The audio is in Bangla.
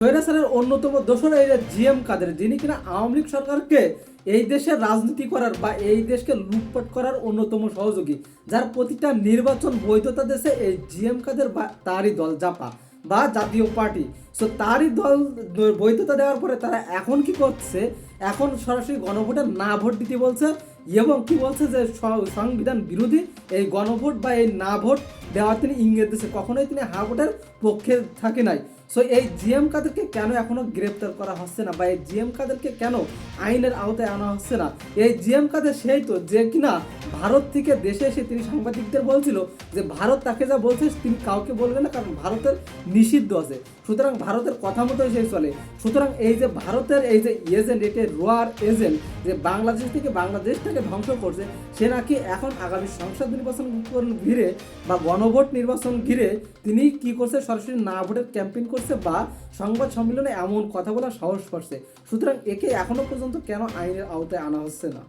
স্বৈরাচারের অন্যতম দোসর এই জিএম কাদের, যিনি কিনা আওয়ামী লীগ সরকারকে এই দেশের রাজনীতি করার বা এই দেশকে লুটপাট করার অন্যতম সহযোগী, যার প্রতিটা নির্বাচন বৈধতা দেশে এই জিএম কাদের বা তারই দল জাপা বা জাতীয় পার্টি। সো তারই দল বৈধতা দেওয়ার পরে তারা এখন কি করছে, এখন সরাসরি গণভোটে না ভোট দিতে বলছে এবং কি বলছে যে সংবিধান বিরোধী এই গণভোট বা এই না ভোট দেওয়ার তিনি ইঙ্গিত দিচ্ছে, কখনোই তিনি হা ভোটের পক্ষে থাকে নাই। সো এই জিএম কাদেরকে কেন এখনো গ্রেপ্তার করা হচ্ছে না বা এই জিএম কাদেরকে কেন আইনের আওতায় আনা হচ্ছে না? এই জিএম কাদের সেই তো যে কিনা ভারত থেকে দেশে এসে তিনি সাংবাদিকদের বলছিল যে ভারত তাকে যা বলছে তিনি কাউকে বলবেন না, কারণ ভারতের নিষিদ্ধ আছে, সুতরাং ভারতের কথা মতোই সেই চলে। সুতরাং এই যে ভারতের এই যে এজেন্ট, এটি রোয়ার এজেন্ট যে বাংলাদেশ থেকে বাংলাদেশটাকে ধ্বংস করছে, সে নাকি এখন আগামী সংসদ নির্বাচন ঘিরে বা গণভোট নির্বাচন ঘিরে তিনি কি করছে, সরাসরি না ভোটের ক্যাম্পেইন করছে বা সংবাদ সম্মেলনে এমন কথা বলার সাহস করছে। সুতরাং একে এখনো পর্যন্ত কেন আইনের আওতায় আনা হচ্ছে না?